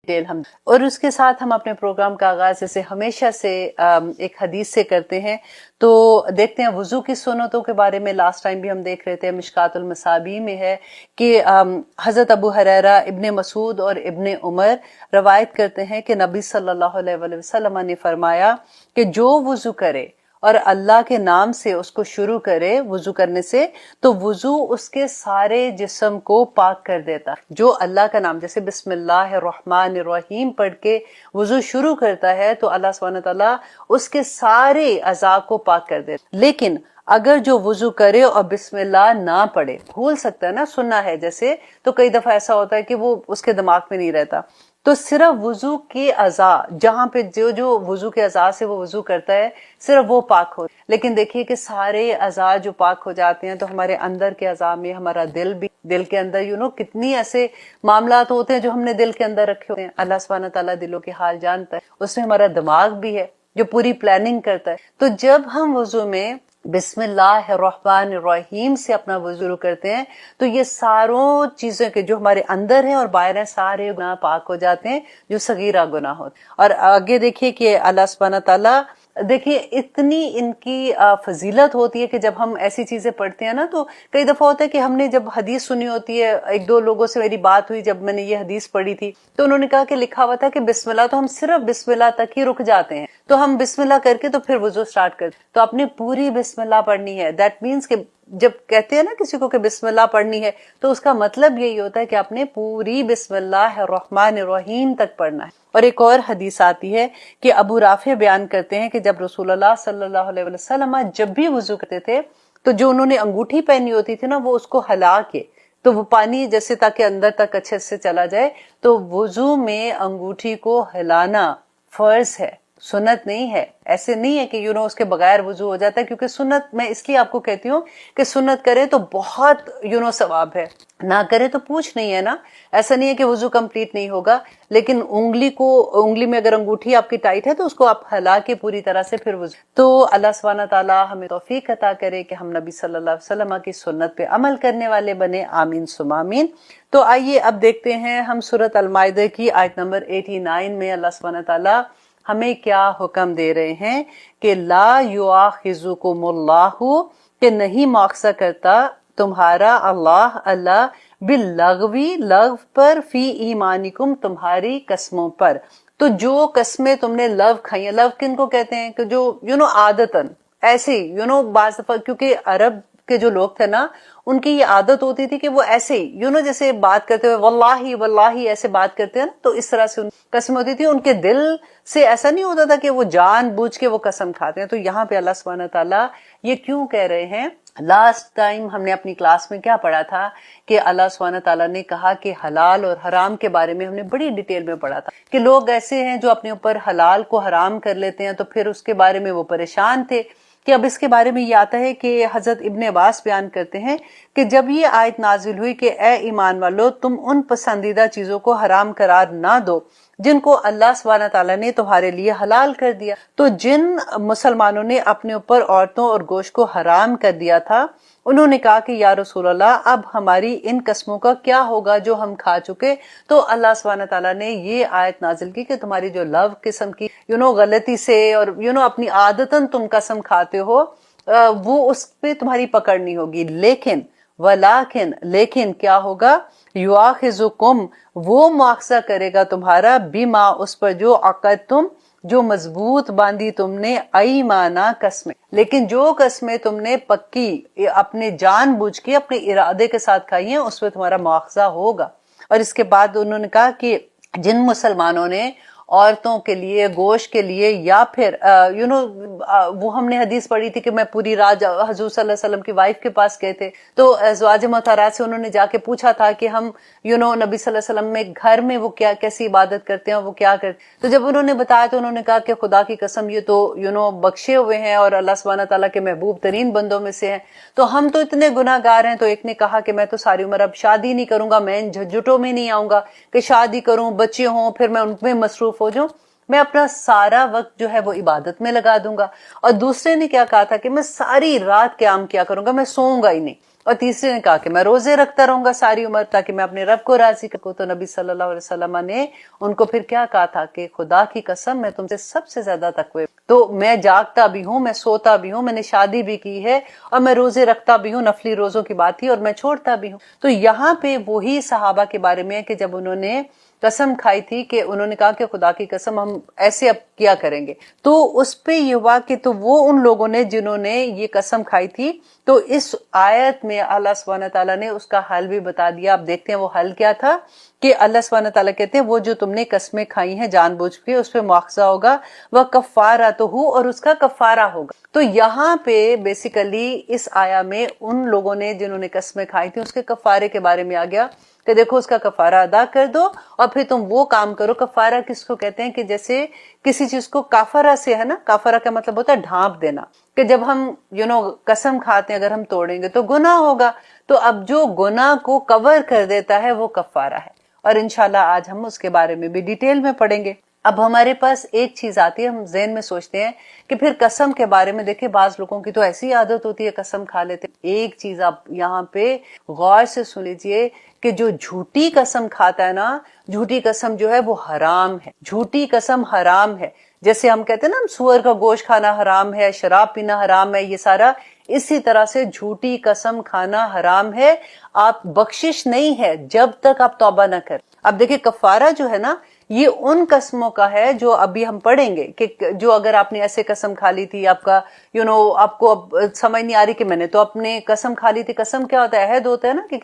Detail ہم اور اس کے ساتھ ہم اپنے پروگرام کا آغاز جیسے ہمیشہ سے ایک حدیث سے کرتے ہیں. تو دیکھتے ہیں وضو کی سنتوں کے بارے میں. لاسٹ ٹائم بھی ہم دیکھ رہے تھے مشکات المصابیح میں ہے کہ حضرت ابو ہریرہ، ابن مسعود اور ابن عمر روایت کرتے ہیں کہ نبی صلی اللہ علیہ وآلہ وسلم نے فرمایا کہ جو وضو کرے اور اللہ کے نام سے اس کو شروع کرے وضو کرنے سے، تو وضو اس کے سارے جسم کو پاک کر دیتا. جو اللہ کا نام جیسے بسم اللہ الرحمن الرحیم پڑھ کے وضو شروع کرتا ہے تو اللہ سبحانہ تعالیٰ اس کے سارے اعضاء کو پاک کر دیتا. لیکن اگر جو وضو کرے اور بسم اللہ نہ پڑھے، بھول سکتا ہے نا، سننا ہے جیسے، تو کئی دفعہ ایسا ہوتا ہے کہ وہ اس کے دماغ میں نہیں رہتا، تو صرف وضو کے اعضاء جہاں پہ جو وضو کے اعضاء سے وہ وضو کرتا ہے صرف وہ پاک ہو. لیکن دیکھیے کہ سارے اعضاء جو پاک ہو جاتے ہیں تو ہمارے اندر کے اعضاء میں ہمارا دل بھی، دل کے اندر کتنی ایسے معاملات ہوتے ہیں جو ہم نے دل کے اندر رکھے ہوتے ہیں. اللہ سبحانہ تعالیٰ دلوں کے حال جانتا ہے. اس میں ہمارا دماغ بھی ہے جو پوری پلاننگ کرتا ہے. تو جب ہم وضو میں بسم اللہ الرحمن الرحیم سے اپنا وضو کرتے ہیں تو یہ ساروں چیزیں کے جو ہمارے اندر ہیں اور باہر ہیں سارے گناہ پاک ہو جاتے ہیں جو صغیرہ گناہ ہوتے ہیں. اور آگے دیکھیے کہ اللہ سبحانہ تعالیٰ، دیکھیے اتنی ان کی فضیلت ہوتی ہے کہ جب ہم ایسی چیزیں پڑھتے ہیں نا، تو کئی دفعہ ہوتا ہے کہ ہم نے جب حدیث سنی ہوتی ہے، ایک دو لوگوں سے میری بات ہوئی جب میں نے یہ حدیث پڑھی تھی، تو انہوں نے کہا کہ لکھا ہوا تھا کہ بسم اللہ، تو ہم صرف بسم اللہ تک ہی رک جاتے ہیں، تو ہم بسم اللہ کر کے تو پھر وضو سٹارٹ کرتے. تو آپ نے پوری بسم اللہ پڑھنی ہے. دیٹ مینس کہ جب کہتے ہیں نا کسی کو کہ بسم اللہ پڑھنی ہے تو اس کا مطلب یہی ہوتا ہے کہ آپ نے پوری بسم اللہ الرحمن الرحیم تک پڑھنا ہے. اور ایک اور حدیث آتی ہے کہ ابو رافع بیان کرتے ہیں کہ جب رسول اللہ صلی اللہ علیہ وسلم جب بھی وضو کرتے تھے تو جو انہوں نے انگوٹھی پہنی ہوتی تھی نا، وہ اس کو ہلا کے، تو وہ پانی جیسے تاکہ اندر تک اچھے سے چلا جائے، تو وضو میں انگوٹھی کو ہلانا فرض ہے، سنت نہیں ہے. ایسے نہیں ہے کہ اس کے بغیر وضو ہو جاتا ہے، کیونکہ سنت میں اس لیے آپ کو کہتی ہوں کہ سنت کرے تو بہت ثواب ہے، نہ کرے تو پوچھ نہیں ہے نا. ایسا نہیں ہے کہ وضو کمپلیٹ نہیں ہوگا، لیکن انگلی میں اگر انگوٹھی آپ کی ٹائٹ ہے تو اس کو آپ ہلا کے پوری طرح سے پھر وضو. تو اللہ سبحانہ تعالیٰ ہمیں توفیق عطا کرے کہ ہم نبی صلی اللہ علیہ وسلم کی سنت پہ عمل کرنے والے بنے. آمین ثم آمین. تو آئیے اب دیکھتے ہیں ہم سورۃ المائدہ کی آیت نمبر 89 میں اللہ سبحانہ تعالیٰ ہمیں کیا حکم دے رہے ہیں کہ لا یؤاخذکم اللہ، کہ نہیں مواخذہ کرتا تمہارا اللہ باللغوی، لغو پر، فی ایمانکم، تمہاری قسموں پر. تو جو قسمیں تم نے لغو کھائی ہیں، لغو کن کو کہتے ہیں کہ جو عادتاً ایسے ہی بعض دفعہ، کیونکہ عرب کے جو لوگ تھے نا، ان کی یہ عادت ہوتی تھی کہ وہ ایسے ہی جیسے بات کرتے ہوئے واللہ واللہ ایسے بات کرتے ہیں نا، تو اس طرح سے قسم ہوتی تھی. ان کے دل سے ایسا نہیں ہوتا تھا کہ وہ جان بوجھ کے وہ قسم کھاتے ہیں. تو یہاں پہ اللہ سبحانہ تعالیٰ یہ کیوں کہہ رہے ہیں؟ لاسٹ ٹائم ہم نے اپنی کلاس میں کیا پڑھا تھا کہ اللہ سبحانہ تعالیٰ نے کہا کہ حلال اور حرام کے بارے میں ہم نے بڑی ڈیٹیل میں پڑھا تھا کہ لوگ ایسے ہیں جو اپنے اوپر حلال کو حرام کر لیتے ہیں، تو پھر اس کے بارے میں وہ پریشان تھے. کہ اب اس کے بارے میں یہ آتا ہے کہ حضرت ابن عباس بیان کرتے ہیں کہ جب یہ آیت نازل ہوئی کہ اے ایمان والو، تم ان پسندیدہ چیزوں کو حرام قرار نہ دو جن کو اللہ سبحانہ تعالیٰ نے تمہارے لیے حلال کر دیا. تو جن مسلمانوں نے اپنے اوپر عورتوں اور گوشت کو حرام کر دیا تھا، انہوں نے کہا کہ یا رسول اللہ، اب ہماری ان قسموں کا کیا ہوگا جو ہم کھا چکے؟ تو اللہ سبحانہ تعالیٰ نے یہ آیت نازل کی کہ تمہاری جو لو قسم کی غلطی سے اور اپنی عادتاً تم قسم کھاتے ہو، وہ اس پہ تمہاری پکڑ نہیں ہوگی. لیکن کیا ہوگا؟ یؤاخذکم، وہ مواخذہ کرے گا تمہارا، بما، اس پر، جو عقدتم، جو مضبوط باندھی تم نے، ایمانا، قسمیں. لیکن جو قسمیں تم نے پکی اپنے جان بوجھ کے اپنے ارادے کے ساتھ کھائی ہیں، اس پہ تمہارا مواخذہ ہوگا. اور اس کے بعد انہوں نے کہا کہ جن مسلمانوں نے عورتوں کے لیے، گوشت کے لیے، یا پھر وہ ہم نے حدیث پڑھی تھی کہ میں پوری رات حضور صلی اللہ علیہ وسلم کی وائف کے پاس گئے تھے، تو ازواج مطہرات سے انہوں نے جا کے پوچھا تھا کہ ہم نبی صلی اللہ علیہ وسلم میں گھر میں وہ کیسی عبادت کرتے ہیں، وہ کیا کرتے. تو جب انہوں نے بتایا تو انہوں نے کہا کہ خدا کی قسم، یہ تو بخشے ہوئے ہیں اور اللہ سبحانہ تعالیٰ کے محبوب ترین بندوں میں سے ہیں، تو ہم تو اتنے گناہ گار ہیں. تو ایک نے کہا کہ میں تو ساری عمر اب شادی نہیں کروں گا، میں ان جھنجھٹوں میں نہیں آؤں گا کہ شادی کروں، بچے ہوں، پھر میں ان میں مصروف ہو جاؤں، میں اپنا سارا وقت جو ہے وہ عبادت میں لگا دوں گا. اور دوسرے نے کیا کہا تھا کہ میں ساری رات قیام کیا کروں گا، میں سوؤں گا ہی نہیں. اور تیسرے نے کہا کہ میں روزے رکھتا رہوں گا ساری عمر تاکہ میں اپنے رب کو راضی کروں. تو نبی صلی اللہ علیہ وسلم نے ان کو پھر کیا کہا تھا کہ خدا کی قسم میں تم سے سب سے زیادہ تقوی، تو میں جاگتا بھی ہوں، میں سوتا بھی ہوں، میں نے شادی بھی کی ہے اور میں روزے رکھتا بھی ہوں، نفلی روزوں کی بات تھی، اور میں چھوڑتا بھی ہوں. تو یہاں پہ وہی صحابہ کے بارے میں ہے کہ جب انہوں نے قسم کھائی تھی کہ انہوں نے کہا کہ خدا کی قسم ہم ایسے اب کیا کریں گے، تو اس پہ یہ ہوا کہ تو وہ ان لوگوں نے جنہوں نے یہ قسم کھائی تھی، تو اس آیت میں اللہ سبحانہ تعالیٰ نے اس کا حل بھی بتا دیا. آپ دیکھتے ہیں وہ حل کیا تھا کہ اللہ سبحانہ تعالیٰ کہتے ہیں وہ جو تم نے قسمیں کھائی ہیں جان بوجھ کے اس پہ مواخذہ ہوگا، وہ کفارہ تو ہو، اور اس کا کفارہ ہوگا. تو یہاں پہ بیسیکلی اس آیا میں ان لوگوں نے جنہوں نے قسمیں کھائی تھی اس کے کفارے کے بارے میں آ گیا کہ دیکھو اس کا کفارہ ادا کر دو اور پھر تم وہ کام کرو. کفارہ کس کو کہتے ہیں کہ جیسے کسی چیز کو کافرہ سے ہے نا، کافرہ کا مطلب ہوتا ہے ڈھانپ دینا، کہ جب ہم قسم کھاتے ہیں اگر ہم توڑیں گے تو گناہ ہوگا، تو اب جو گناہ کو کور کر دیتا ہے وہ کفارہ ہے. اور انشاءاللہ آج ہم اس کے بارے میں بھی ڈیٹیل میں پڑھیں گے. اب ہمارے پاس ایک چیز آتی ہے، ہم ذہن میں سوچتے ہیں کہ پھر قسم کے بارے میں دیکھیں بعض لوگوں کی تو ایسی عادت ہوتی ہے قسم کھا لیتے. ایک چیز آپ یہاں پہ غور سے سن لیجئے کہ جو جھوٹی قسم کھاتا ہے نا، جھوٹی قسم جو ہے وہ حرام ہے، جھوٹی قسم حرام ہے. جیسے ہم کہتے ہیں نا ہم سور کا گوشت کھانا حرام ہے، شراب پینا حرام ہے، یہ سارا اسی طرح سے جھوٹی قسم کھانا حرام ہے. آپ بخشش نہیں ہے جب تک آپ توبہ نہ کریں. اب دیکھیں کفارہ جو ہے نا یہ ان قسموں کا ہے جو ابھی ہم پڑھیں گے کہ جو اگر آپ نے ایسے قسم کھا لی تھی، آپ کا آپ کو اب سمجھ نہیں آ رہی کہ میں نے تو اپنے قسم کھا لی تھی. قسم کیا ہوتا ہے؟ عہد ہوتا ہے نا کہ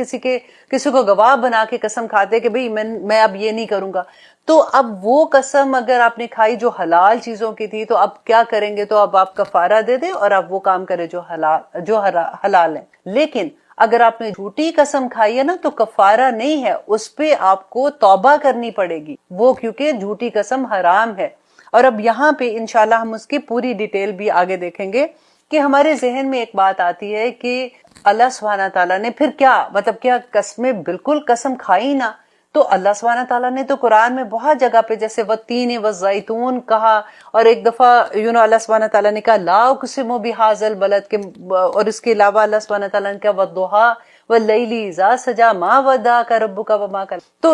کسی کو گواہ بنا کے قسم کھاتے کہ بھئی میں اب یہ نہیں کروں گا. تو اب وہ قسم اگر آپ نے کھائی جو حلال چیزوں کی تھی تو اب کیا کریں گے؟ تو اب آپ کفارہ دے دیں اور آپ وہ کام کریں جو حلال ہے. لیکن اگر آپ نے جھوٹی قسم کھائی ہے نا تو کفارہ نہیں ہے، اس پہ آپ کو توبہ کرنی پڑے گی، وہ کیونکہ جھوٹی قسم حرام ہے. اور اب یہاں پہ انشاءاللہ ہم اس کی پوری ڈیٹیل بھی آگے دیکھیں گے کہ ہمارے ذہن میں ایک بات آتی ہے کہ اللہ سبحانہ تعالیٰ نے پھر کیا مطلب کیا قسمیں بالکل قسم کھائی نہ؟ تو اللہ سبحانہ تعالیٰ نے تو قرآن میں بہت جگہ پہ جیسے والتین والزیتون کہا، اور ایک دفعہ اللہ سبحانہ تعالیٰ نے کہا لا اقسم بہذا البلد کے، اور اس کے علاوہ اللہ سبحانہ تعالیٰ نے کہا والضحیٰ واللیل اذا سجا ما ودعک ربک وما قلی. تو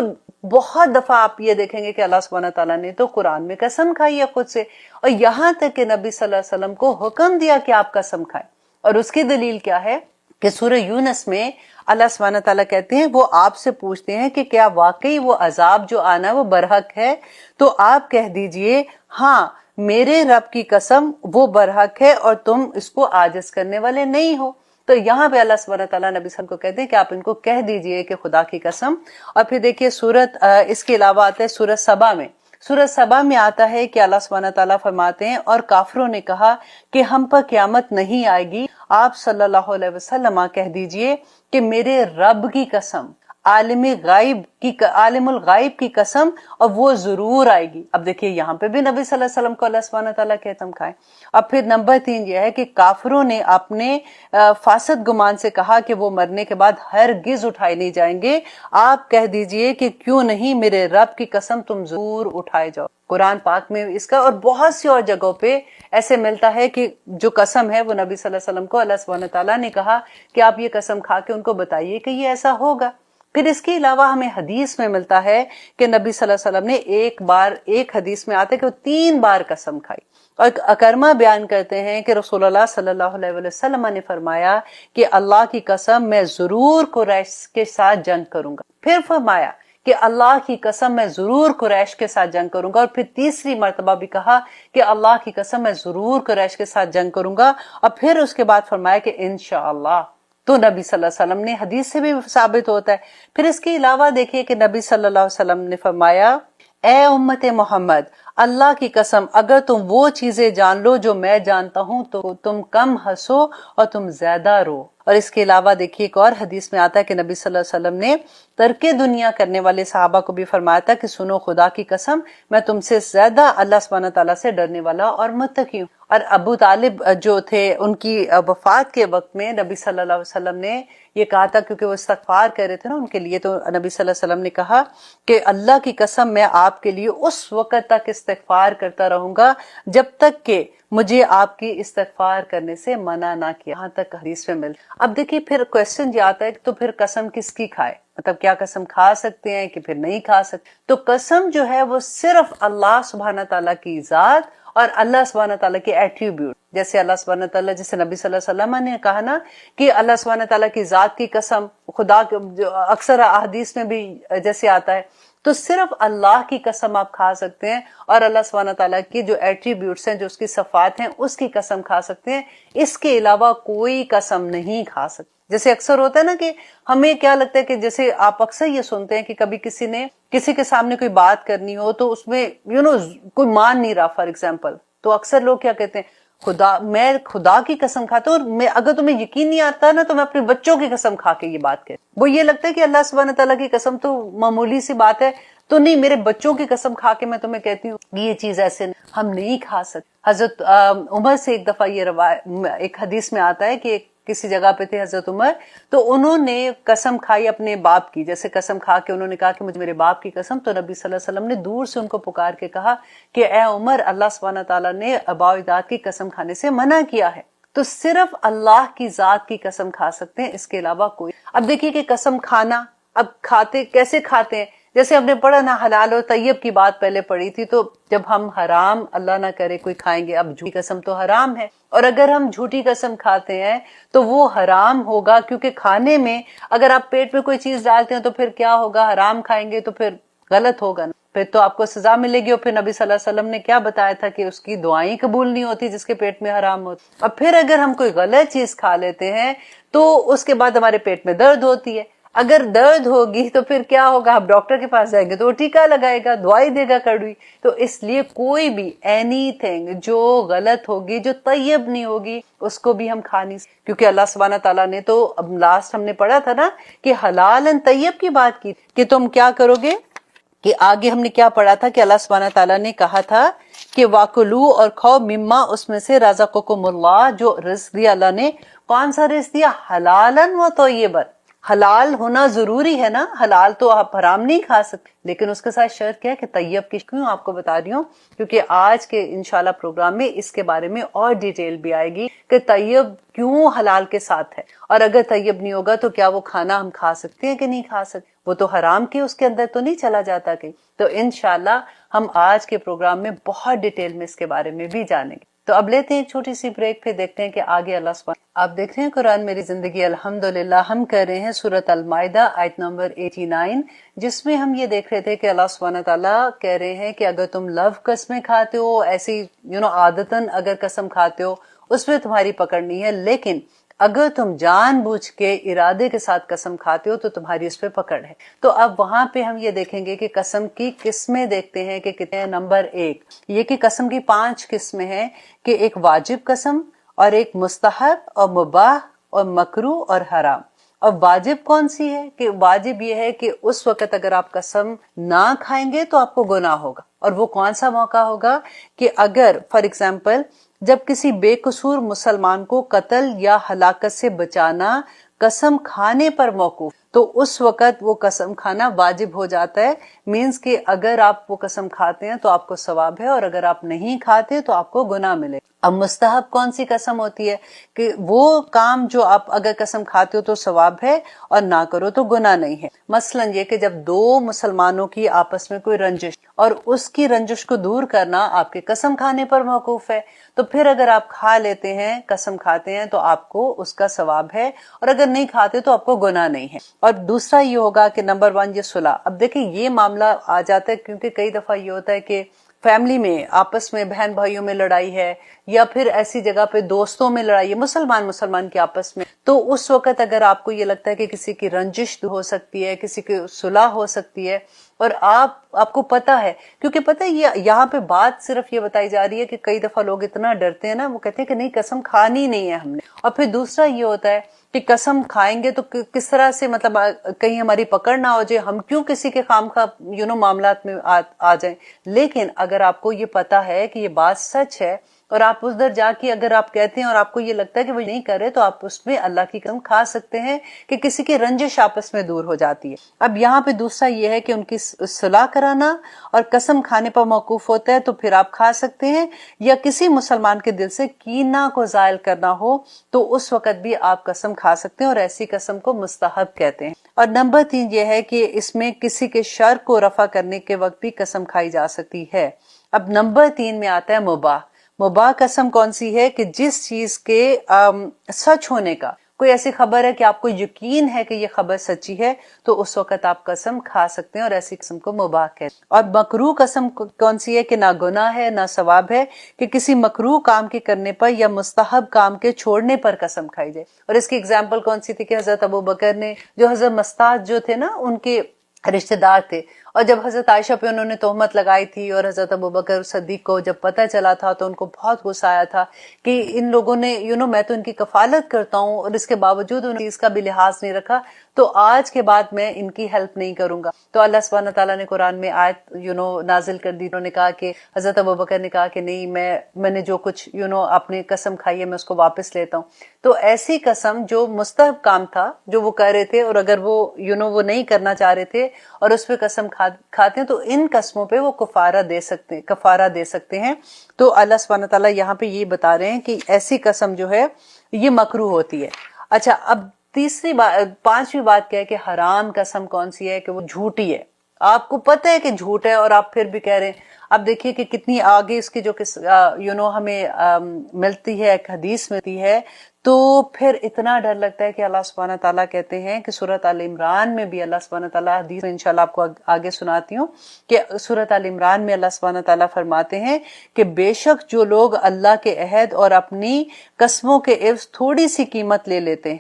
بہت دفعہ آپ یہ دیکھیں گے کہ اللہ سبحانہ تعالیٰ نے تو قرآن میں قسم کھائی ہے خود سے، اور یہاں تک کہ نبی صلی اللہ علیہ وسلم کو حکم دیا کہ آپ قسم کھائیں. اور اس کی دلیل کیا ہے کہ سورہ یونس میں اللہ سبحانہ تعالیٰ کہتے ہیں وہ آپ سے پوچھتے ہیں کہ کیا واقعی وہ عذاب جو آنا وہ برحق ہے؟ تو آپ کہہ دیجئے ہاں میرے رب کی قسم وہ برحق ہے اور تم اس کو عاجز کرنے والے نہیں ہو. تو یہاں پہ اللہ سبحانہ تعالیٰ نبی صلی اللہ علیہ وسلم کو کہتے ہیں کہ آپ ان کو کہہ دیجئے کہ خدا کی قسم. اور پھر دیکھیے سورت اس کے علاوہ آتا ہے سورت سبا میں. سورت سبا میں آتا ہے کہ اللہ سبحانہ تعالیٰ فرماتے ہیں اور کافروں نے کہا کہ ہم پر قیامت نہیں آئے گی. آپ صلی اللہ علیہ وسلم کہہ دیجئے کہ میرے رب کی قسم، عالم الغائب کی قسم، اور وہ ضرور آئے گی. اب دیکھیے یہاں پہ بھی نبی صلی اللہ علیہ وسلم کو اللہ سبحانہ تعالیٰ کی قسم کھائے. اب پھر نمبر 3 یہ ہے کہ کافروں نے اپنے فاسد گمان سے کہا کہ وہ مرنے کے بعد ہرگز اٹھائے نہیں جائیں گے. آپ کہہ دیجئے کہ کیوں نہیں میرے رب کی قسم تم ضرور اٹھائے جاؤ. قرآن پاک میں اس کا اور بہت سی اور جگہوں پہ ایسے ملتا ہے کہ جو قسم ہے وہ نبی صلی اللہ علیہ وسلم کو اللہ سبحانہ تعالیٰ نے کہا کہ آپ یہ قسم کھا کے ان کو بتائیے کہ یہ ایسا ہوگا. پھر اس کے علاوہ ہمیں حدیث میں ملتا ہے کہ نبی صلی اللہ علیہ وسلم نے ایک حدیث میں آتا ہے کہ وہ 3 بار قسم کھائی. اور اکرمہ بیان کرتے ہیں کہ رسول اللہ صلی اللہ علیہ وسلم نے فرمایا کہ اللہ کی قسم میں ضرور قریش کے ساتھ جنگ کروں گا. پھر فرمایا کہ اللہ کی قسم میں ضرور قریش کے ساتھ جنگ کروں گا. اور پھر تیسری مرتبہ بھی کہا کہ اللہ کی قسم میں ضرور قریش کے ساتھ جنگ کروں گا. اور پھر اس کے بعد فرمایا کہ انشاءاللہ. تو نبی صلی اللہ علیہ وسلم نے حدیث سے بھی ثابت ہوتا ہے. پھر اس کے علاوہ دیکھیے کہ نبی صلی اللہ علیہ وسلم نے فرمایا اے امت محمد اللہ کی قسم اگر تم وہ چیزیں جان لو جو میں جانتا ہوں تو تم کم ہنسو اور تم زیادہ رو. اور اس کے علاوہ دیکھیے ایک اور حدیث میں آتا ہے کہ نبی صلی اللہ علیہ وسلم نے ترک دنیا کرنے والے صحابہ کو بھی فرمایا تھا کہ سنو خدا کی قسم میں تم سے زیادہ اللہ سبحانہ تعالیٰ سے ڈرنے والا اور متقی ہوں. اور ابو طالب جو تھے ان کی وفات کے وقت میں نبی صلی اللہ علیہ وسلم نے یہ کہا تھا کیونکہ وہ استغفار کر رہے تھے نا ان کے لیے، تو نبی صلی اللہ علیہ وسلم نے کہا کہ اللہ کی قسم میں آپ کے لیے اس وقت تک استغفار کرتا رہوں گا جب تک کہ مجھے آپ کی استغفار کرنے سے منع نہ کیا. یہاں تک حدیث میں اب دیکھیے پھر کوشچن یہ آتا ہے تو پھر قسم کس کی کھائے، مطلب کیا قسم کھا سکتے ہیں کہ پھر نہیں کھا سکتے؟ تو قسم جو ہے وہ صرف اللہ سبحانہ تعالیٰ کی ذات اور اللہ سبحانہ تعالیٰ کے ایٹریبیوٹ، جیسے اللہ سبحانہ تعالیٰ، جیسے نبی صلی اللہ علیہ وسلم نے کہا نا کہ اللہ سبحانہ تعالیٰ کی ذات کی قسم، خدا جو اکثر احادیث میں بھی جیسے آتا ہے، تو صرف اللہ کی قسم آپ کھا سکتے ہیں، اور اللہ سبحانہ تعالیٰ کی جو ایٹریبیوٹس ہیں، جو اس کی صفات ہیں، اس کی قسم کھا سکتے ہیں، اس کے علاوہ کوئی قسم نہیں کھا سکتے۔ جیسے اکثر ہوتا ہے نا کہ ہمیں کیا لگتا ہے کہ جیسے آپ اکثر یہ سنتے ہیں کہ کبھی کسی نے کسی کے سامنے کوئی بات کرنی ہو تو اس میں کوئی مان نہیں رہا فار ایگزامپل، تو اکثر لوگ کیا کہتے ہیں، میں خدا کی قسم کھاتا ہوں، اور اگر تمہیں یقین نہیں آتا نا تو میں اپنے بچوں کی قسم کھا کے یہ بات کہتی ہوں۔ وہ یہ لگتا ہے کہ اللہ سبحانہ تعالیٰ کی قسم تو معمولی سی بات ہے، تو نہیں، میرے بچوں کی قسم کھا کے میں تمہیں کہتی ہوں یہ چیز ایسے ہم نہیں کھا سکتے۔ حضرت عمر سے ایک دفعہ یہ ایک حدیث میں آتا ہے کہ کسی جگہ پہ تھے حضرت عمر، تو انہوں نے قسم کھائی اپنے باپ کی، جیسے قسم کھا کے انہوں نے کہا کہ مجھے میرے باپ کی قسم، تو نبی صلی اللہ علیہ وسلم نے دور سے ان کو پکار کے کہا کہ اے عمر، اللہ سبحانہ تعالیٰ نے آباء و اجداد کی قسم کھانے سے منع کیا ہے، تو صرف اللہ کی ذات کی قسم کھا سکتے ہیں، اس کے علاوہ کوئی۔ اب دیکھیے کہ قسم کھانا، اب کھاتے کیسے کھاتے ہیں، جیسے ہم نے پڑھا نا حلال اور طیب کی بات پہلے پڑھی تھی، تو جب ہم حرام اللہ نہ کرے کوئی کھائیں گے، اب جھوٹی قسم تو حرام ہے، اور اگر ہم جھوٹی قسم کھاتے ہیں تو وہ حرام ہوگا، کیونکہ کھانے میں اگر آپ پیٹ میں کوئی چیز ڈالتے ہیں تو پھر کیا ہوگا، حرام کھائیں گے تو پھر غلط ہوگا نا، پھر تو آپ کو سزا ملے گی۔ اور پھر نبی صلی اللہ علیہ وسلم نے کیا بتایا تھا کہ اس کی دعائیں قبول نہیں ہوتی جس کے پیٹ میں حرام ہوتی۔ اب پھر اگر ہم کوئی غلط چیز کھا لیتے ہیں تو اس کے بعد ہمارے پیٹ میں درد ہوتی ہے، اگر درد ہوگی تو پھر کیا ہوگا، آپ ڈاکٹر کے پاس جائیں گے تو وہ ٹیکا لگائے گا، دوائی دے گا کڑوی۔ تو اس لیے کوئی بھی اینی تھنگ جو غلط ہوگی، جو طیب نہیں ہوگی، اس کو بھی ہم کھا نہیں سکتے، کیونکہ اللہ سبحانہ تعالیٰ نے تو اب لاسٹ ہم نے پڑھا تھا نا کہ حلال طیب کی بات کی کہ تم کیا کرو گے، کہ آگے ہم نے کیا پڑھا تھا کہ اللہ سبحانہ تعالیٰ نے کہا تھا کہ واکلو، اور کھاؤ، مما، اس میں سے رزقکم اللہ، جو رزق دیا اللہ نے۔ کون سا رزق دیا؟ حلالن و طیبن۔ حلال ہونا ضروری ہے نا، حلال تو آپ حرام نہیں کھا سکتے، لیکن اس کے ساتھ شرط کیا ہے کہ طیب کی، کیوں آپ کو بتا رہی ہوں کیونکہ آج کے انشاءاللہ پروگرام میں اس کے بارے میں اور ڈیٹیل بھی آئے گی کہ طیب کیوں حلال کے ساتھ ہے، اور اگر طیب نہیں ہوگا تو کیا وہ کھانا ہم کھا سکتے ہیں کہ نہیں کھا سکتے، وہ تو حرام کے اس کے اندر تو نہیں چلا جاتا کہیں۔ تو انشاءاللہ ہم آج کے پروگرام میں بہت ڈیٹیل میں اس کے بارے میں بھی جانیں گے۔ تو اب لیتے ہیں ایک چھوٹی سی بریک، پھر دیکھتے ہیں کہ آگے اللہ سبحانہ۔ آپ دیکھ رہے ہیں قرآن میری زندگی، الحمدللہ ہم کر رہے ہیں سورۃ المائدہ آیت نمبر 89، جس میں ہم یہ دیکھ رہے تھے کہ اللہ سبحانہ تعالیٰ کہہ رہے ہیں کہ اگر تم لو قسمیں کھاتے ہو، ایسی عادتاً اگر قسم کھاتے ہو، اس میں تمہاری پکڑ نہیں ہے، لیکن اگر تم جان بوجھ کے ارادے کے ساتھ قسم کھاتے ہو تو تمہاری اس پہ پکڑ ہے۔ تو اب وہاں پہ ہم یہ دیکھیں گے کہ قسم کی قسمیں دیکھتے ہیں کہ کتنے ہیں۔ نمبر 1 یہ کہ قسم کی 5 قسمیں ہیں، کہ ایک واجب قسم، اور ایک مستحب، اور مباح، اور مکروہ، اور حرام۔ اور واجب کون سی ہے؟ کہ واجب یہ ہے کہ اس وقت اگر آپ قسم نہ کھائیں گے تو آپ کو گناہ ہوگا، اور وہ کون سا موقع ہوگا کہ اگر فار ایگزامپل جب کسی بے قصور مسلمان کو قتل یا ہلاکت سے بچانا قسم کھانے پر موقوف، تو اس وقت وہ قسم کھانا واجب ہو جاتا ہے، مینز کہ اگر آپ وہ قسم کھاتے ہیں تو آپ کو ثواب ہے، اور اگر آپ نہیں کھاتے تو آپ کو گناہ ملے۔ اب مستحب کون سی قسم ہوتی ہے؟ کہ وہ کام جو آپ اگر قسم کھاتے ہو تو ثواب ہے اور نہ کرو تو گناہ نہیں ہے۔ مثلا یہ کہ جب 2 مسلمانوں کی آپس میں کوئی رنجش، اور اس کی رنجش کو دور کرنا آپ کے قسم کھانے پر موقوف ہے، تو پھر اگر آپ کھا لیتے ہیں، قسم کھاتے ہیں، تو آپ کو اس کا ثواب ہے، اور اگر نہیں کھاتے تو آپ کو گناہ نہیں ہے۔ اور دوسرا یہ ہوگا کہ نمبر 1 یہ صلح۔ اب دیکھیں یہ معاملہ آ جاتا ہے کیونکہ کئی دفعہ یہ ہوتا ہے کہ فیملی میں آپس میں بہن بھائیوں میں لڑائی ہے، یا پھر ایسی جگہ پہ دوستوں میں لڑائی ہے، مسلمان کے آپس میں، تو اس وقت اگر آپ کو یہ لگتا ہے کہ کسی کی رنجش ہو سکتی ہے، کسی کی صلح ہو سکتی ہے، اور آپ کو پتا ہے، کیونکہ پتہ ہے یہاں پہ بات صرف یہ بتائی جا رہی ہے کہ کئی دفعہ لوگ اتنا ڈرتے ہیں نا، وہ کہتے ہیں کہ نہیں قسم کھانی نہیں ہے ہم نے۔ اور پھر دوسرا یہ ہوتا ہے کہ قسم کھائیں گے تو کس طرح سے، مطلب کہیں ہماری پکڑ نہ ہو جائے، ہم کیوں کسی کے خواہ معاملات میں آ جائیں۔ لیکن اگر آپ کو یہ پتا ہے کہ یہ بات سچ ہے اور آپ ادھر جا کے اگر آپ کہتے ہیں اور آپ کو یہ لگتا ہے کہ وہ نہیں کر رہے تو آپ اس میں اللہ کی قسم کھا سکتے ہیں کہ کسی کی رنجش آپس میں دور ہو جاتی ہے۔ اب یہاں پہ دوسرا یہ ہے کہ ان کی صلح کرانا اور قسم کھانے پر موقوف ہوتا ہے، تو پھر آپ کھا سکتے ہیں، یا کسی مسلمان کے دل سے کینہ کو زائل کرنا ہو تو اس وقت بھی آپ قسم کھا سکتے ہیں، اور ایسی قسم کو مستحب کہتے ہیں۔ اور نمبر 3 یہ ہے کہ اس میں کسی کے شر کو رفع کرنے کے وقت بھی قسم کھائی جا سکتی ہے۔ اب نمبر 3 میں آتا ہے مباح۔ مباح قسم کون سی ہے کہ جس چیز کے سچ ہونے کا کوئی ایسی خبر ہے کہ آپ کو یقین ہے کہ یہ خبر سچی ہے، تو اس وقت آپ قسم کھا سکتے ہیں، اور ایسی قسم کو مباح کہتے ہیں۔ اور مکروہ قسم کون سی ہے کہ نہ گناہ ہے نہ ثواب ہے، کہ کسی مکروہ کام کے کرنے پر یا مستحب کام کے چھوڑنے پر قسم کھائی جائے۔ اور اس کی اگزامپل کون سی تھی کہ حضرت ابو بکر نے، جو حضرت مستعد جو تھے نا ان کے رشتہ دار تھے، اور جب حضرت عائشہ پہ انہوں نے تہمت لگائی تھی اور حضرت ابوبکر صدیق کو جب پتہ چلا تھا تو ان کو بہت غصہ آیا تھا کہ ان لوگوں نے میں تو ان کی کفالت کرتا ہوں اور اس کے باوجود انہوں نے اس کا بھی لحاظ نہیں رکھا، تو آج کے بعد میں ان کی ہیلپ نہیں کروں گا۔ تو اللہ سبحانہ تعالیٰ نے قرآن میں آیت نازل کر دی، انہوں نے کہا کہ حضرت ابوبکر نے کہا کہ نہیں، میں نے جو کچھ اپنی قسم کھائی ہے میں اس کو واپس لیتا ہوں۔ تو ایسی قسم جو مستحب کام تھا جو وہ کر رہے تھے، اور اگر وہ وہ نہیں کرنا چاہ رہے تھے اور اس پہ قسم کھاتے ہیں تو ان قسموں پہ وہ کفارہ دے سکتے ہیں۔ تو اللہ سبحانہ تعالیٰ یہاں پہ یہ بتا رہے ہیں کہ ایسی قسم جو ہے یہ مکروہ ہوتی ہے۔ اچھا، اب پانچویں بات کیا ہے کہ حرام قسم کون سی ہے کہ وہ جھوٹی ہے، آپ کو پتہ ہے کہ جھوٹ ہے اور آپ پھر بھی کہہ رہے ہیں۔ اب دیکھیے کہ کتنی آگے اس کی جو ہمیں ملتی ہے، ایک حدیث ملتی ہے، تو پھر اتنا ڈر لگتا ہے کہ اللہ سبحانہ تعالیٰ کہتے ہیں کہ سورۃ آل عمران میں بھی اللہ سبحانہ تعالیٰ، حدیث میں انشاءاللہ آپ کو آگے سناتی ہوں، کہ سورۃ آل عمران میں اللہ سبحانہ تعالیٰ فرماتے ہیں کہ بے شک جو لوگ اللہ کے عہد اور اپنی قسموں کے عوض تھوڑی سی قیمت لے لیتے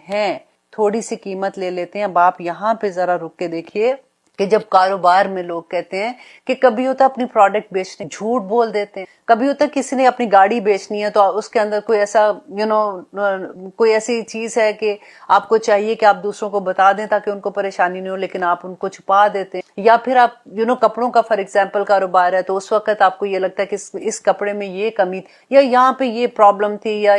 ہیں، اب آپ یہاں پہ ذرا رک کے دیکھیے کہ جب کاروبار میں لوگ کہتے ہیں کہ کبھی ہوتا اپنی پروڈکٹ بیچنے جھوٹ بول دیتے ہیں، کبھی ہوتا کسی نے اپنی گاڑی بیچنی ہے تو اس کے اندر کوئی ایسا کوئی ایسی چیز ہے کہ آپ کو چاہیے کہ آپ دوسروں کو بتا دیں تاکہ ان کو پریشانی نہیں ہو، لیکن آپ ان کو چھپا دیتے ہیں۔ یا پھر آپ کپڑوں کا فار ایگزامپل کاروبار ہے تو اس وقت آپ کو یہ لگتا ہے کہ اس کپڑے میں یہ کمی تھی یا یہاں پہ یہ پرابلم تھی، یا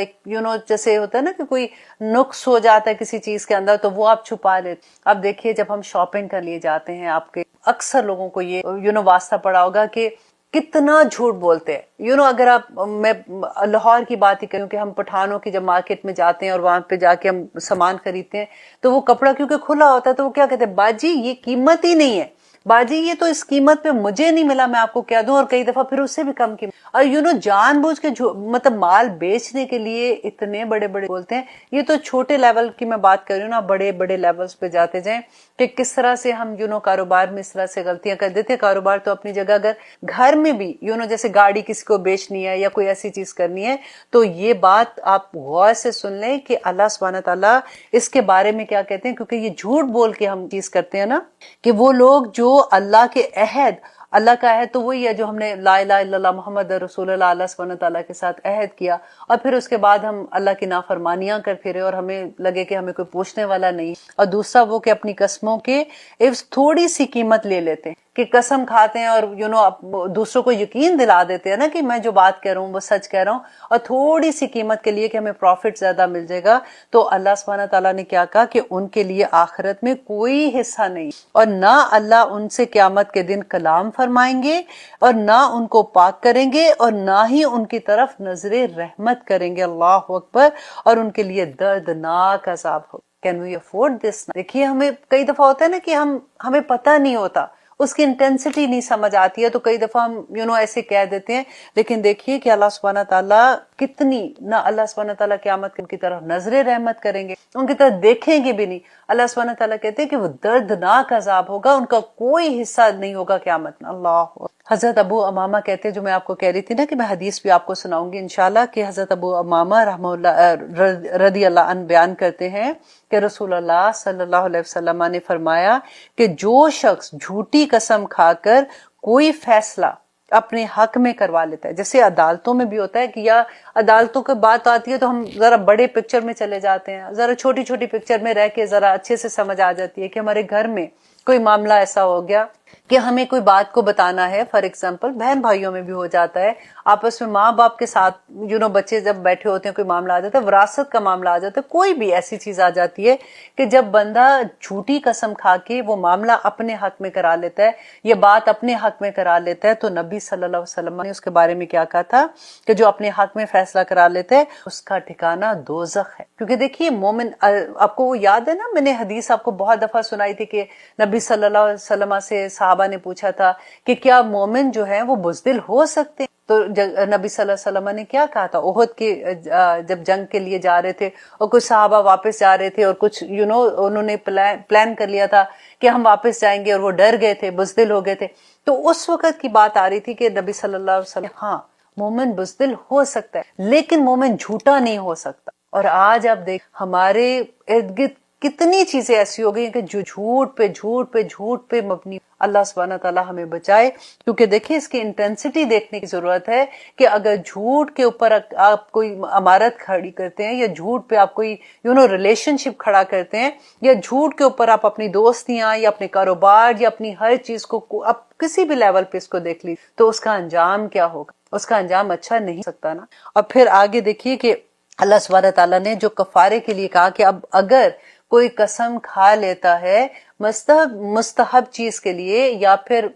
جیسے ہوتا ہے نا کہ کوئی نقص ہو جاتا ہے کسی چیز کے اندر تو وہ آپ چھپا لیتے۔ اب دیکھیے جب ہم شاپنگ کر لیے جاتے ہیں، آپ کے اکثر لوگوں کو یہ واسطہ پڑا ہوگا کہ کتنا جھوٹ بولتے ہیں۔ اگر آپ، میں لاہور کی بات ہی کروں کہ ہم پٹھانوں کی جب مارکیٹ میں جاتے ہیں اور وہاں پہ جا کے ہم سامان خریدتے ہیں تو وہ کپڑا کیونکہ کھلا ہوتا ہے تو وہ کیا کہتے ہیں، باجی یہ قیمت ہی نہیں ہے، باجی یہ تو اس قیمت پہ مجھے نہیں ملا، میں آپ کو کیا دوں، اور کئی دفعہ پھر اس سے بھی کم قیمت، اور جان بوجھ کے مطلب مال بیچنے کے لیے اتنے بڑے بڑے بولتے ہیں۔ یہ تو چھوٹے لیول کی میں بات کر رہی ہوں نا، بڑے بڑے لیولز پہ جاتے جائیں کہ کس طرح سے ہم کاروبار میں اس طرح سے غلطیاں کر دیتے ہیں۔ کاروبار تو اپنی جگہ، اگر گھر میں بھی جیسے گاڑی کسی کو بیچنی ہے یا کوئی ایسی چیز کرنی ہے تو یہ بات آپ غور سے سن لیں کہ اللہ سبحانہ تعالیٰ اس کے بارے میں کیا کہتے ہیں، کیونکہ یہ جھوٹ بول کے ہم چیز کرتے ہیں نا، کہ وہ لوگ جو اللہ کے عہد، اللہ کا عہد تو وہی ہے جو ہم نے لا الہ الا اللہ محمد رسول اللہ، اللہ سبحانہ تعالیٰ کے ساتھ عہد کیا، اور پھر اس کے بعد ہم اللہ کی نافرمانیاں کر پھرے اور ہمیں لگے کہ ہمیں کوئی پوچھنے والا نہیں، اور دوسرا وہ کہ اپنی قسموں کے عوض تھوڑی سی قیمت لے لیتے ہیں، کہ قسم کھاتے ہیں اور دوسروں کو یقین دلا دیتے ہیں نا کہ میں جو بات کہہ رہا ہوں وہ سچ کہہ رہا ہوں، اور تھوڑی سی قیمت کے لیے کہ ہمیں پروفٹ زیادہ مل جائے گا، تو اللہ سبحانہ تعالیٰ نے کیا کہا کہ ان کے لیے آخرت میں کوئی حصہ نہیں، اور نہ اللہ ان سے قیامت کے دن کلام فرمائیں گے اور نہ ان کو پاک کریں گے اور نہ ہی ان کی طرف نظر رحمت کریں گے۔ اللہ اکبر۔ اور ان کے لیے دردناک عذاب ہو۔ Can we afford this؟ دیکھیے ہمیں کئی دفعہ ہوتا ہے نا کہ ہمیں پتہ نہیں ہوتا، اس کی انٹینسٹی نہیں سمجھ آتی ہے تو کئی دفعہ ہم ایسے کہہ دیتے ہیں، لیکن دیکھیے کہ اللہ سبحانہ تعالیٰ کتنی، نہ اللہ سبحانہ تعالیٰ قیامت کی طرف نظر رحمت کریں گے، ان کی طرف دیکھیں گے بھی نہیں۔ اللہ سبحانہ تعالیٰ کہتے ہیں کہ وہ دردناک عذاب ہوگا، ان کا کوئی حصہ نہیں ہوگا قیامت میں۔ اللہ۔ حضرت ابو امامہ کہتے ہیں، جو میں آپ کو کہہ رہی تھی نا کہ میں حدیث بھی آپ کو سناؤں گی انشاءاللہ، کہ حضرت ابو امامہ رحمہ اللہ رضی اللہ عنہ بیان کرتے ہیں کہ رسول اللہ صلی اللہ علیہ وسلم نے فرمایا کہ جو شخص جھوٹی قسم کھا کر کوئی فیصلہ اپنے حق میں کروا لیتا ہے، جیسے عدالتوں میں بھی ہوتا ہے کہ یا عدالتوں کی بات آتی ہے تو ہم ذرا بڑے پکچر میں چلے جاتے ہیں، ذرا چھوٹی چھوٹی پکچر میں رہ کے ذرا اچھے سے سمجھ آ جاتی ہے کہ ہمارے گھر میں کوئی معاملہ ایسا ہو گیا کہ ہمیں کوئی بات کو بتانا ہے، فار ایگزامپل بہن بھائیوں میں بھی ہو جاتا ہے، آپس میں ماں باپ کے ساتھ بچے جب بیٹھے ہوتے ہیں، کوئی معاملہ آ جاتا ہے، وراثت کا معاملہ آ جاتا ہے، کوئی بھی ایسی چیز آ جاتی ہے کہ جب بندہ جھوٹی قسم کھا کے وہ معاملہ اپنے حق میں کرا لیتا ہے، یہ بات اپنے حق میں کرا لیتا ہے، تو نبی صلی اللہ علیہ وسلم نے اس کے بارے میں کیا کہا تھا کہ جو اپنے حق میں فیصلہ کرا لیتا ہے اس کا ٹھکانہ دوزخ ہے۔ کیونکہ دیکھیے مومن، آپ کو وہ یاد ہے نا، میں نے حدیث آپ کو بہت دفعہ سنائی تھی کہ نبی صلی اللہ علیہ وسلم سے صحابہ نے پوچھا تھا کہ کیا مومن جو ہیں وہ بزدل ہو سکتے ہیں؟ تو نبی صلی اللہ علیہ وسلم نے کیا کہا تھا؟ احد کے جب جنگ کے لیے جا رہے تھے اور کچھ صحابہ واپس جا رہے تھے اور کچھ انہوں نے پلان کر لیا تھا کہ ہم واپس جائیں گے، اور وہ ڈر گئے تھے، بزدل ہو گئے تھے، تو اس وقت کی بات آ رہی تھی کہ نبی صلی اللہ علیہ وسلم، ہاں مومن بزدل ہو سکتا ہے لیکن مومن جھوٹا نہیں ہو سکتا۔ اور آج آپ دیکھ ہمارے ارد گرد کتنی چیزیں ایسی ہو گئی ہیں کہ جو جھوٹ پہ مبنی۔ اللہ سبحانہ تعالیٰ ہمیں بچائے، کیونکہ دیکھیں اس کی انٹینسٹی دیکھنے کی ضرورت ہے کہ اگر جھوٹ کے اوپر آپ کوئی عمارت کھڑی کرتے ہیں، یا جھوٹ پہ آپ کوئی ریلیشن شپ کھڑا کرتے ہیں، یا جھوٹ کے اوپر آپ اپنی دوستیاں یا اپنے کاروبار یا اپنی ہر چیز کو آپ کسی بھی لیول پہ اس کو دیکھ لی، تو اس کا انجام کیا ہوگا؟ اس کا انجام اچھا نہیں ہو سکتا نا۔ اور پھر آگے دیکھیے کہ اللہ سبحانہ تعالیٰ نے جو کفارے کے لیے کہا کہ اب اگر کوئی قسم کھا لیتا ہے مستحب چیز کے لیے یا پھر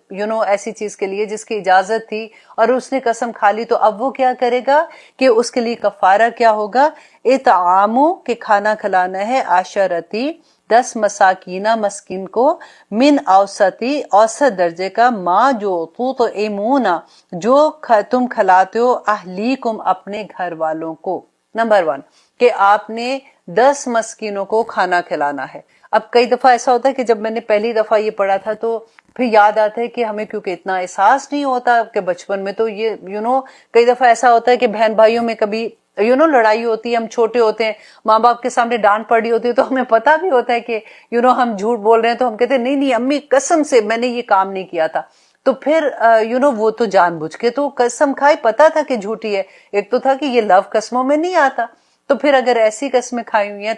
ایسی چیز کے لیے جس کی اجازت تھی، اور اس نے قسم کھا لی، تو اب وہ کیا کرے گا کہ اس کے لیے کفارہ کیا ہوگا؟ اطعامو، کہ کھانا کھلانا ہے، عشرتی 10 مساکینہ مسکین کو، من اوسطی اوسط درجے کا، ماں جو تطعمون جو تم کھلاتے ہو، اہلیکم اپنے گھر والوں کو۔ نمبر 1 کہ آپ نے 10 مسکینوں کو کھانا کھلانا ہے۔ اب کئی دفعہ ایسا ہوتا ہے کہ جب میں نے پہلی دفعہ یہ پڑھا تھا تو پھر یاد آتا ہے کہ ہمیں کیونکہ اتنا احساس نہیں ہوتا کہ بچپن میں، تو یہ کئی دفعہ ایسا ہوتا ہے کہ بہن بھائیوں میں کبھی لڑائی ہوتی ہے، ہم چھوٹے ہوتے ہیں، ماں باپ کے سامنے ڈانٹ پڑی ہوتی ہے، تو ہمیں پتہ بھی ہوتا ہے کہ ہم جھوٹ بول رہے ہیں، تو ہم کہتے ہیں نہیں امی قسم سے میں نے یہ کام نہیں کیا تھا، تو پھر وہ تو جان بوجھ کے تو قسم کھائی، پتا تھا کہ جھوٹی ہے۔ ایک تو تھا کہ یہ لو قسموں میں نہیں آتا، تو پھر اگر ایسی قسمیں کھائی ہوئی ہیں